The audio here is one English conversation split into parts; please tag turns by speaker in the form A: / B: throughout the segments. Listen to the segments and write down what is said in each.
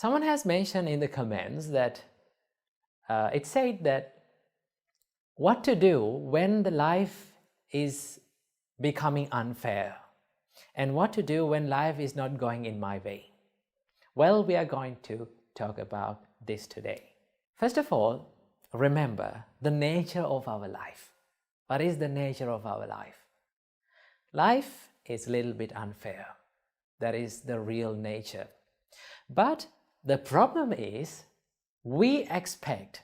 A: Someone has mentioned in the comments that it said that what to do when the life is becoming unfair, and what to do when life is not going in my way. Well, we are going to talk about this today. First of all, remember the nature of our life. What is the nature of our life? Life is a little bit unfair. That is the real nature. But the problem is we expect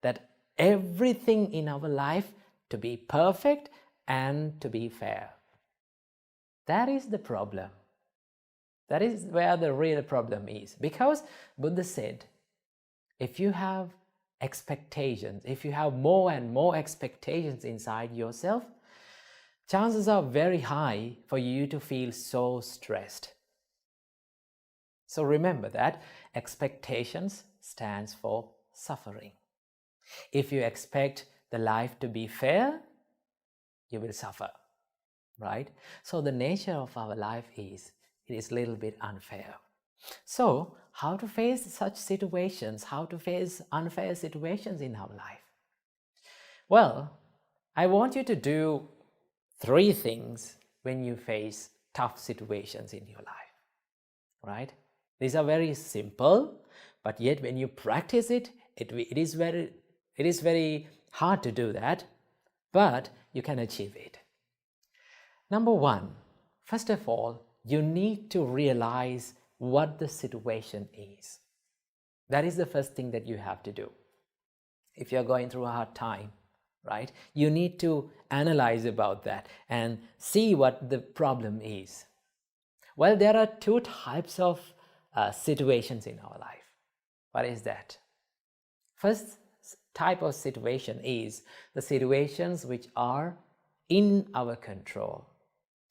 A: that everything in our life to be perfect and to be fair. That is the problem. That is where the real problem is. Because Buddha said, if you have expectations, if you have more and more expectations inside yourself, chances are very high for you to feel so stressed. So remember that expectations stands for suffering. If you expect the life to be fair, you will suffer, right? So the nature of our life is, it is a little bit unfair. So how to face such situations, how to face unfair situations in our life? Well, I want you to do 3 things when you face tough situations in your life, right? These are very simple, but yet when you practice it, it is very hard to do that, but you can achieve it. Number 1, first of all, you need to realize what the situation is. That is the first thing that you have to do. If you're going through a hard time, right, you need to analyze about that and see what the problem is. Well, there are 2 types of situations in our life. What is that? First type of situation is the situations which are in our control,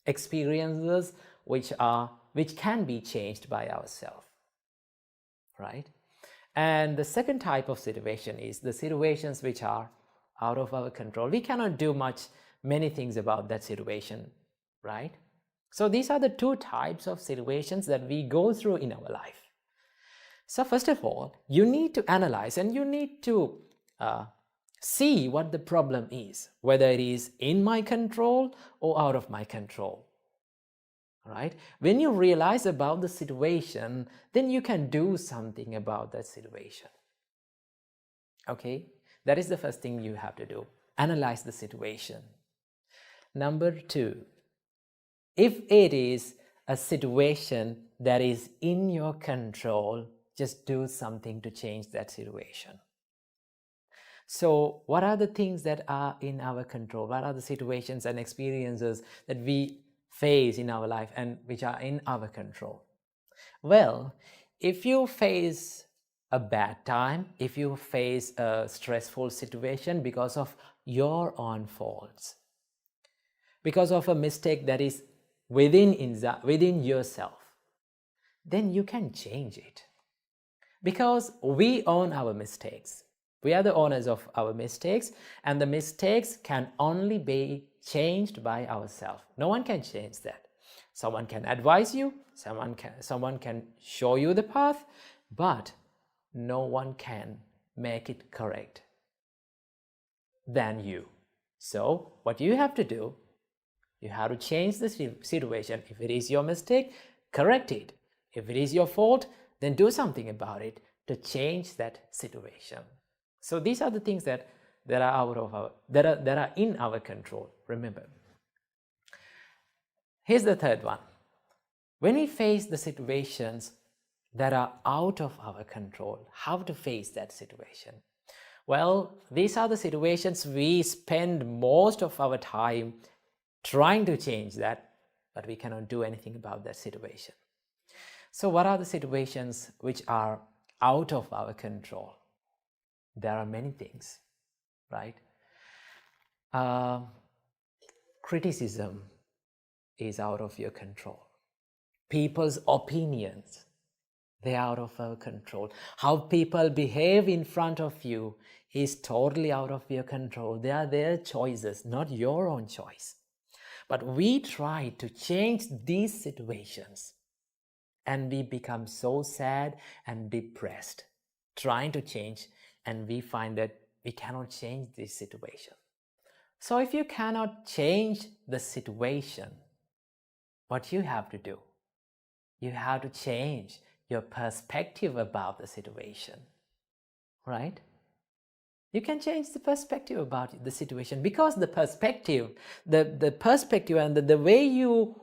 A: experiences which can be changed by ourselves, right? And the second type of situation is the situations which are out of our control. We cannot do many things about that situation, right? So these are the 2 types of situations that we go through in our life. So first of all, you need to analyze and you need to see what the problem is, whether it is in my control or out of my control. Right? When you realize about the situation, then you can do something about that situation. Okay? That is the first thing you have to do. Analyze the situation. Number 2, if it is a situation that is in your control, just do something to change that situation. So what are the things that are in our control? What are the situations and experiences that we face in our life and which are in our control? Well, if you face a bad time, if you face a stressful situation because of your own faults, because of a mistake that is within yourself, then you can change it. Because we own our mistakes. We are the owners of our mistakes, and the mistakes can only be changed by ourselves. No one can change that. Someone can advise you, someone can show you the path, but no one can make it correct than you. So what you have to do, you have to change the situation. If it is your mistake, correct it. If it is your fault, then do something about it to change that situation. So these are the things that are in our control. Remember. Here's the third one. When we face the situations that are out of our control, how to face that situation? Well, these are the situations we spend most of our time trying to change that, but we cannot do anything about that situation. So what are the situations which are out of our control? There are many things, right? Criticism is out of your control. People's opinions, they are out of our control. How people behave in front of you is totally out of your control. They are their choices, not your own choice. But we try to change these situations and we become so sad and depressed, trying to change, and we find that we cannot change this situation. So if you cannot change the situation, what you have to do? You have to change your perspective about the situation, right? You can change the perspective about the situation, because the perspective and the way you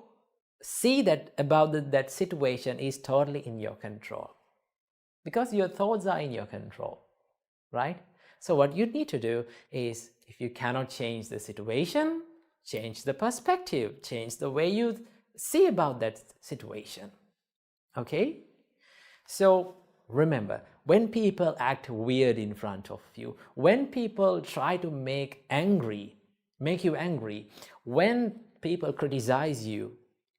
A: see that about that situation is totally in your control, because your thoughts are in your control, right? So what you need to do is, if you cannot change the situation, change the perspective, change the way you see about that situation. Okay? So remember, when people act weird in front of you, when people try to make you angry, when people criticize you,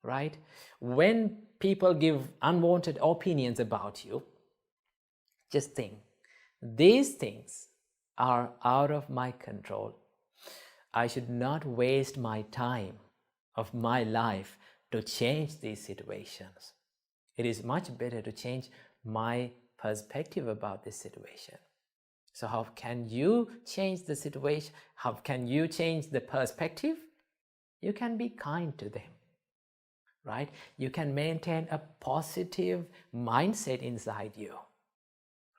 A: right? When people give unwanted opinions about you, just think, these things are out of my control. I should not waste my time of my life to change these situations. It is much better to change my perspective about this situation. So how can you change the situation? How can you change the perspective? You can be kind to them, right? You can maintain a positive mindset inside you,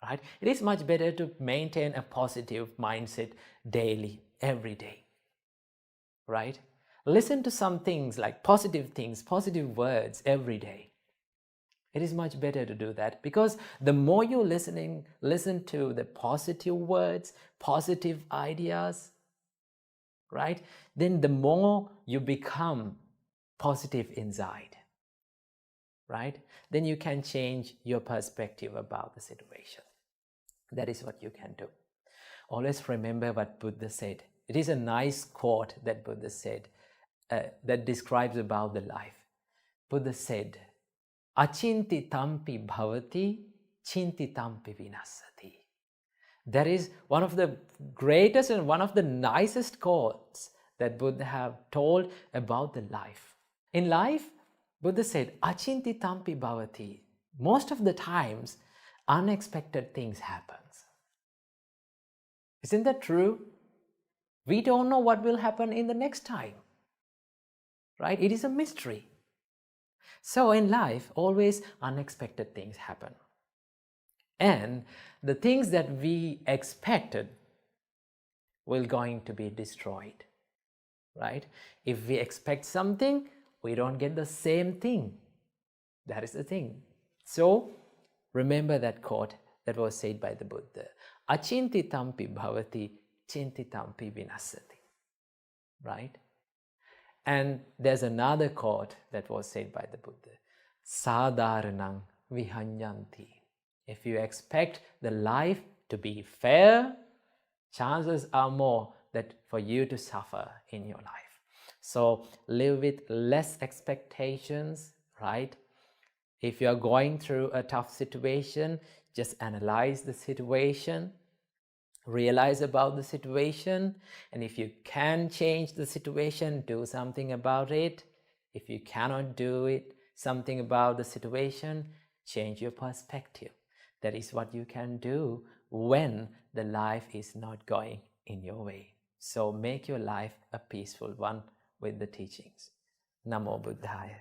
A: right? It is much better to maintain a positive mindset daily, every day, right? Listen to some things, positive words every day. It is much better to do that, because the more you listen to the positive words, positive ideas, right? Then the more you become positive inside, right? Then you can change your perspective about the situation. That is what you can do. Always remember what Buddha said. It is a nice quote that Buddha said that describes about the life. Buddha said, Achinti tampi bhavati, chinti tampi vinasati. That is one of the greatest and one of the nicest quotes that Buddha have told about the life. In life, Buddha said, Achinti tampi bhavati. Most of the times, unexpected things happen. Isn't that true? We don't know what will happen in the next time, right? It is a mystery. So in life, always unexpected things happen. And the things that we expected will going to be destroyed, right? If we expect something, we don't get the same thing. That is the thing. So remember that quote that was said by the Buddha. Achinti tampi bhavati, chinti tampi vinasati. Right? And there's another quote that was said by the Buddha. Sadharanang vihanyanti. If you expect the life to be fair, chances are more that for you to suffer in your life. So live with less expectations, right? If you are going through a tough situation, just analyze the situation, realize about the situation, and if you can change the situation, do something about it. If you cannot do something about the situation, change your perspective. That is what you can do when the life is not going in your way. So make your life a peaceful one with the teachings. Namo Buddhaya.